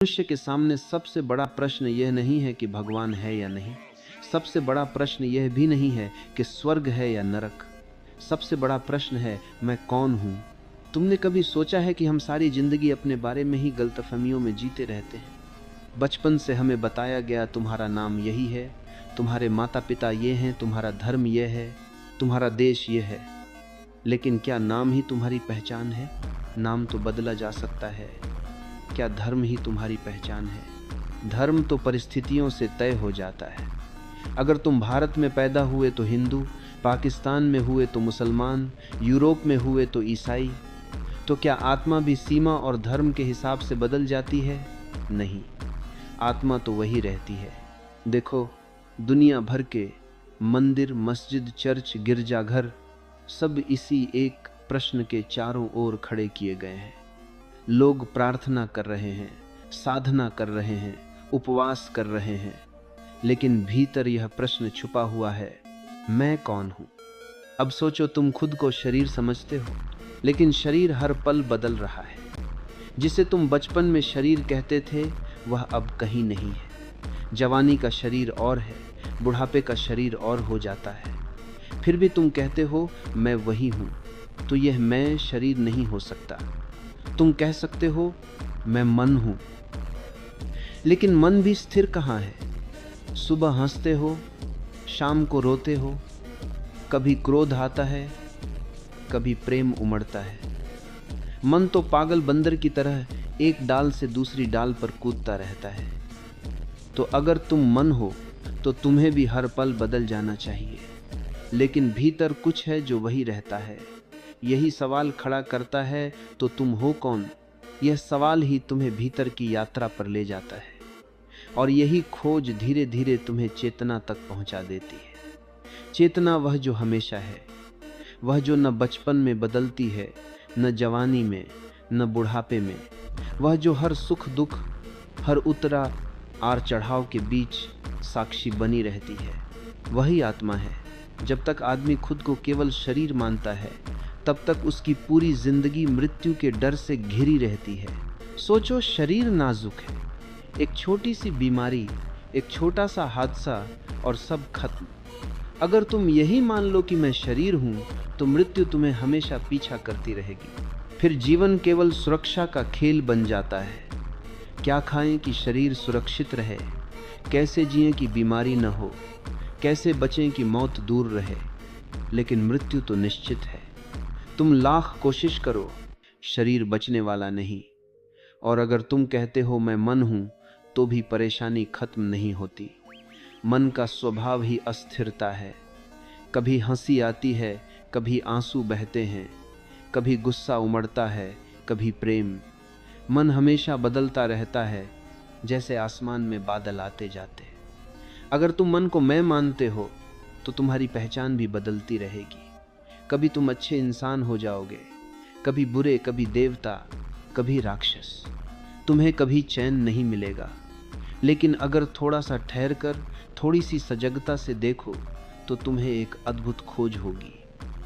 मनुष्य के सामने सबसे बड़ा प्रश्न यह नहीं है कि भगवान है या नहीं। सबसे बड़ा प्रश्न यह भी नहीं है कि स्वर्ग है या नरक। सबसे बड़ा प्रश्न है, मैं कौन हूं? तुमने कभी सोचा है कि हम सारी जिंदगी अपने बारे में ही गलतफहमियों में जीते रहते हैं? बचपन से हमें बताया गया, तुम्हारा नाम यही है, तुम्हारे माता पिता ये हैं, तुम्हारा धर्म यह है, तुम्हारा देश यह है। लेकिन क्या नाम ही तुम्हारी पहचान है? नाम तो बदला जा सकता है। क्या धर्म ही तुम्हारी पहचान है? धर्म तो परिस्थितियों से तय हो जाता है। अगर तुम भारत में पैदा हुए तो हिंदू, पाकिस्तान में हुए तो मुसलमान, यूरोप में हुए तो ईसाई। तो क्या आत्मा भी सीमा और धर्म के हिसाब से बदल जाती है? नहीं, आत्मा तो वही रहती है। देखो, दुनिया भर के मंदिर, मस्जिद, चर्च, गिरजाघर सब इसी एक प्रश्न के चारों ओर खड़े किए गए हैं। लोग प्रार्थना कर रहे हैं, साधना कर रहे हैं, उपवास कर रहे हैं, लेकिन भीतर यह प्रश्न छुपा हुआ है, मैं कौन हूं? अब सोचो, तुम खुद को शरीर समझते हो, लेकिन शरीर हर पल बदल रहा है। जिसे तुम बचपन में शरीर कहते थे वह अब कहीं नहीं है। जवानी का शरीर और है, बुढ़ापे का शरीर और हो जाता है। फिर भी तुम कहते हो मैं वही हूं। तो यह मैं शरीर नहीं हो सकता। तुम कह सकते हो मैं मन हूं, लेकिन मन भी स्थिर कहां है? सुबह हंसते हो, शाम को रोते हो, कभी क्रोध आता है, कभी प्रेम उमड़ता है। मन तो पागल बंदर की तरह एक डाल से दूसरी डाल पर कूदता रहता है। तो अगर तुम मन हो तो तुम्हें भी हर पल बदल जाना चाहिए, लेकिन भीतर कुछ है जो वही रहता है। यही सवाल खड़ा करता है, तो तुम हो कौन? यह सवाल ही तुम्हें भीतर की यात्रा पर ले जाता है, और यही खोज धीरे धीरे तुम्हें चेतना तक पहुंचा देती है। चेतना वह जो हमेशा है, वह जो न बचपन में बदलती है, न जवानी में, न बुढ़ापे में। वह जो हर सुख दुख, हर उतरा आर चढ़ाव के बीच साक्षी बनी रहती है। वही आत्मा है। जब तक आदमी खुद को केवल शरीर मानता है, तब तक उसकी पूरी जिंदगी मृत्यु के डर से घिरी रहती है। सोचो, शरीर नाजुक है, एक छोटी सी बीमारी, एक छोटा सा हादसा और सब खत्म। अगर तुम यही मान लो कि मैं शरीर हूं, तो मृत्यु तुम्हें हमेशा पीछा करती रहेगी। फिर जीवन केवल सुरक्षा का खेल बन जाता है। क्या खाएं कि शरीर सुरक्षित रहे, कैसे जिएं कि बीमारी न हो, कैसे बचें कि मौत दूर रहे। लेकिन मृत्यु तो निश्चित है। तुम लाख कोशिश करो, शरीर बचने वाला नहीं। और अगर तुम कहते हो मैं मन हूं, तो भी परेशानी खत्म नहीं होती। मन का स्वभाव ही अस्थिरता है। कभी हंसी आती है, कभी आंसू बहते हैं, कभी गुस्सा उमड़ता है, कभी प्रेम। मन हमेशा बदलता रहता है, जैसे आसमान में बादल आते जाते। अगर तुम मन को मैं मानते हो, तो तुम्हारी पहचान भी बदलती रहेगी। कभी तुम अच्छे इंसान हो जाओगे, कभी बुरे, कभी देवता, कभी राक्षस। तुम्हें कभी चैन नहीं मिलेगा। लेकिन अगर थोड़ा सा ठहर कर, थोड़ी सी सजगता से देखो, तो तुम्हें एक अद्भुत खोज होगी।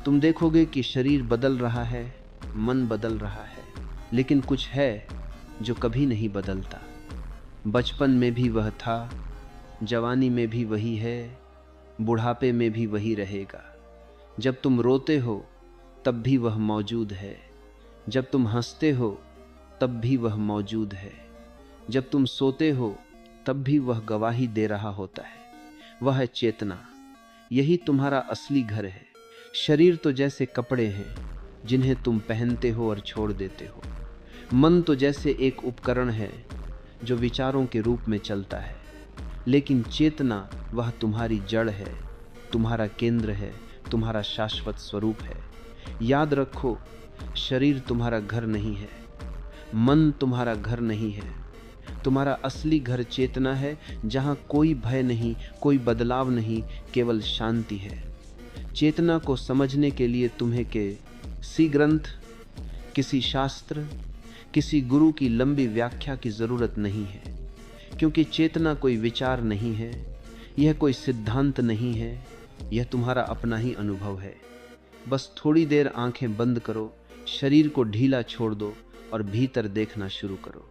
तुम देखोगे कि शरीर बदल रहा है, मन बदल रहा है, लेकिन कुछ है जो कभी नहीं बदलता। बचपन में भी वह था, जवानी में भी वही है, बुढ़ापे में भी वही रहेगा। जब तुम रोते हो तब भी वह मौजूद है, जब तुम हंसते हो तब भी वह मौजूद है, जब तुम सोते हो तब भी वह गवाही दे रहा होता है। वह है चेतना। यही तुम्हारा असली घर है। शरीर तो जैसे कपड़े हैं जिन्हें तुम पहनते हो और छोड़ देते हो। मन तो जैसे एक उपकरण है जो विचारों के रूप में चलता है। लेकिन चेतना वह तुम्हारी जड़ है, तुम्हारा केंद्र है, तुम्हारा शाश्वत स्वरूप है। याद रखो, शरीर तुम्हारा घर नहीं है, मन तुम्हारा घर नहीं है। तुम्हारा असली घर चेतना है, जहां कोई भय नहीं, कोई बदलाव नहीं, केवल शांति है। चेतना को समझने के लिए तुम्हें किसी ग्रंथ, किसी शास्त्र, किसी गुरु की लंबी व्याख्या की जरूरत नहीं है, क्योंकि चेतना कोई विचार नहीं है, यह कोई सिद्धांत नहीं है, यह तुम्हारा अपना ही अनुभव है। बस थोड़ी देर आंखें बंद करो, शरीर को ढीला छोड़ दो और भीतर देखना शुरू करो।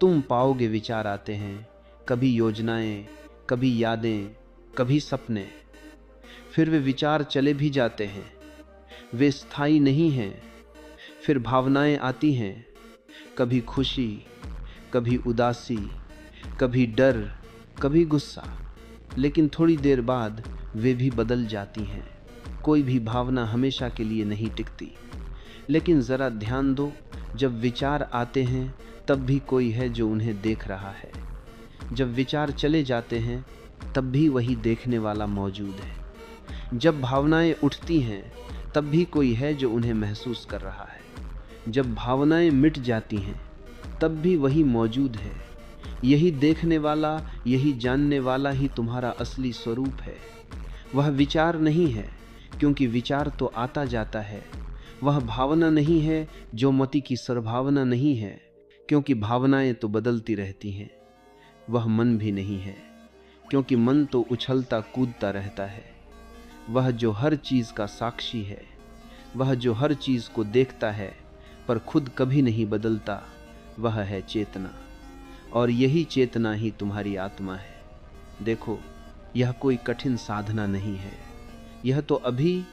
तुम पाओगे विचार आते हैं, कभी योजनाएं, कभी यादें, कभी सपने। फिर वे विचार चले भी जाते हैं, वे स्थायी नहीं हैं। फिर भावनाएं आती हैं, कभी खुशी, कभी उदासी, कभी डर, कभी गुस्सा। लेकिन थोड़ी देर बाद वे भी बदल जाती हैं। कोई भी भावना हमेशा के लिए नहीं टिकती। लेकिन ज़रा ध्यान दो, जब विचार आते हैं तब भी कोई है जो उन्हें देख रहा है। जब विचार चले जाते हैं तब भी वही देखने वाला मौजूद है। जब भावनाएं उठती हैं तब भी कोई है जो उन्हें महसूस कर रहा है। जब भावनाएं मिट जाती हैं तब भी वही मौजूद है। यही देखने वाला, यही जानने वाला ही तुम्हारा असली स्वरूप है। वह विचार नहीं है, क्योंकि विचार तो आता जाता है। वह भावना नहीं है जो मति की सरभावना नहीं है, क्योंकि भावनाएं तो बदलती रहती हैं। वह मन भी नहीं है, क्योंकि मन तो उछलता कूदता रहता है। वह जो हर चीज़ का साक्षी है, वह जो हर चीज़ को देखता है पर खुद कभी नहीं बदलता, वह है चेतना। और यही चेतना ही तुम्हारी आत्मा है। देखो, यह कोई कठिन साधना नहीं है। यह तो अभी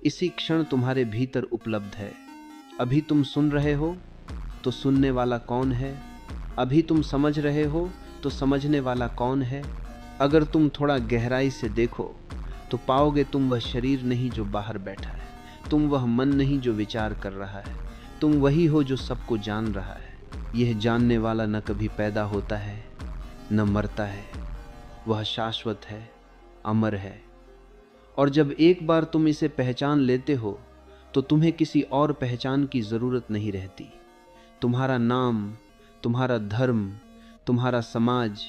इसी क्षण तुम्हारे भीतर उपलब्ध है। अभी तुम सुन रहे हो तो सुनने वाला कौन है? अभी तुम समझ रहे हो तो समझने वाला कौन है? अगर तुम थोड़ा गहराई से देखो तो पाओगे तुम वह शरीर नहीं जो बाहर बैठा है, तुम वह मन नहीं जो विचार कर रहा है, तुम वही हो जो सबको जान रहा है। यह जानने वाला न कभी पैदा होता है न मरता है। वह शाश्वत है, अमर है। और जब एक बार तुम इसे पहचान लेते हो तो तुम्हें किसी और पहचान की ज़रूरत नहीं रहती। तुम्हारा नाम, तुम्हारा धर्म, तुम्हारा समाज,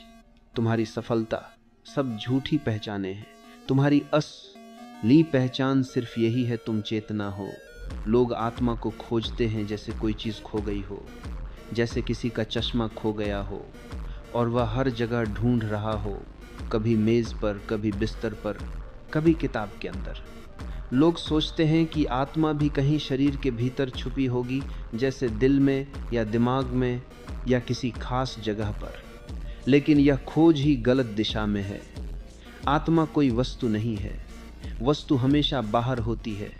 तुम्हारी सफलता सब झूठी पहचाने हैं। तुम्हारी असली पहचान सिर्फ यही है, तुम चेतना हो। लोग आत्मा को खोजते हैं जैसे कोई चीज़ खो गई हो, जैसे किसी का चश्मा खो गया हो और वह हर जगह ढूंढ रहा हो, कभी मेज़ पर, कभी बिस्तर पर, कभी किताब के अंदर। लोग सोचते हैं कि आत्मा भी कहीं शरीर के भीतर छुपी होगी, जैसे दिल में या दिमाग में या किसी खास जगह पर। लेकिन यह खोज ही गलत दिशा में है। आत्मा कोई वस्तु नहीं है। वस्तु हमेशा बाहर होती है।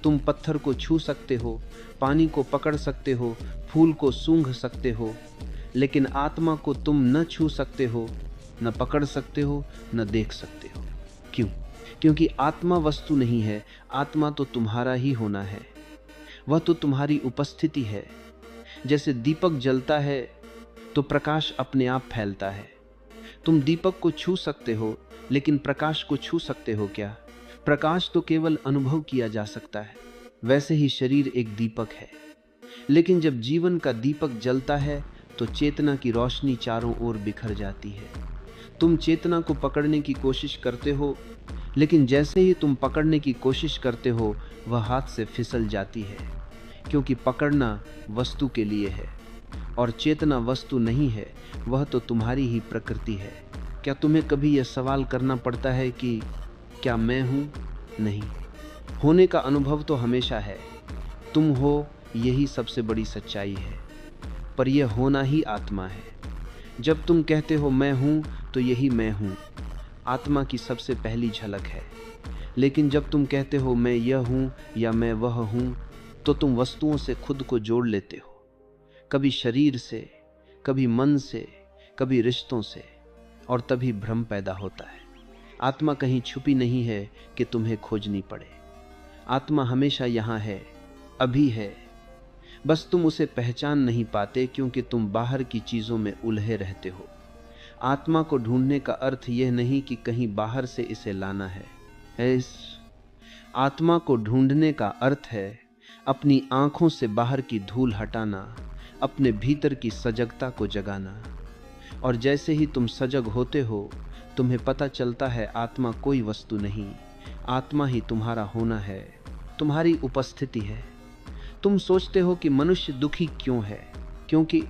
तुम पत्थर को छू सकते हो, पानी को पकड़ सकते हो, फूल को सूंघ सकते हो, लेकिन आत्मा को तुम न छू सकते हो, न पकड़ सकते हो, न देख सकते हो। क्यों? क्योंकि आत्मा वस्तु नहीं है। आत्मा तो तुम्हारा ही होना है। वह तो तुम्हारी उपस्थिति है। जैसे दीपक जलता है तो प्रकाश अपने आप फैलता है। तुम दीपक को छू सकते हो, लेकिन प्रकाश को छू सकते हो क्या? प्रकाश तो केवल अनुभव किया जा सकता है। वैसे ही शरीर एक दीपक है। लेकिन जब जीवन का दीपक जलता है तो चेतना की रोशनी चारों ओर बिखर जाती है। तुम चेतना को पकड़ने की कोशिश करते हो, लेकिन जैसे ही तुम पकड़ने की कोशिश करते हो वह हाथ से फिसल जाती है, क्योंकि पकड़ना वस्तु के लिए है और चेतना वस्तु नहीं है, वह तो तुम्हारी ही प्रकृति है। क्या तुम्हें कभी यह सवाल करना पड़ता है कि क्या मैं हूँ? नहीं। होने का अनुभव तो हमेशा है। तुम हो, यही सबसे बड़ी सच्चाई है। पर यह होना ही आत्मा है। जब तुम कहते हो मैं हूँ, तो यही मैं हूँ आत्मा की सबसे पहली झलक है। लेकिन जब तुम कहते हो मैं यह हूँ या मैं वह हूँ, तो तुम वस्तुओं से खुद को जोड़ लेते हो। कभी शरीर से, कभी मन से, कभी रिश्तों से, और तभी भ्रम पैदा होता है। आत्मा कहीं छुपी नहीं है कि तुम्हें खोजनी पड़े। आत्मा हमेशा यहाँ है, अभी है। बस तुम उसे पहचान नहीं पाते, क्योंकि तुम बाहर की चीज़ों में उलझे रहते हो। आत्मा को ढूंढने का अर्थ यह नहीं कि कहीं बाहर से इसे लाना है। इस आत्मा को ढूंढने का अर्थ है अपनी आंखों से बाहर की धूल हटाना, अपने भीतर की सजगता को जगाना। और जैसे ही तुम सजग होते हो, तुम्हें पता चलता है आत्मा कोई वस्तु नहीं, आत्मा ही तुम्हारा होना है, तुम्हारी उपस्थिति है। तुम सोचते हो कि मनुष्य दुखी क्यों है? क्योंकि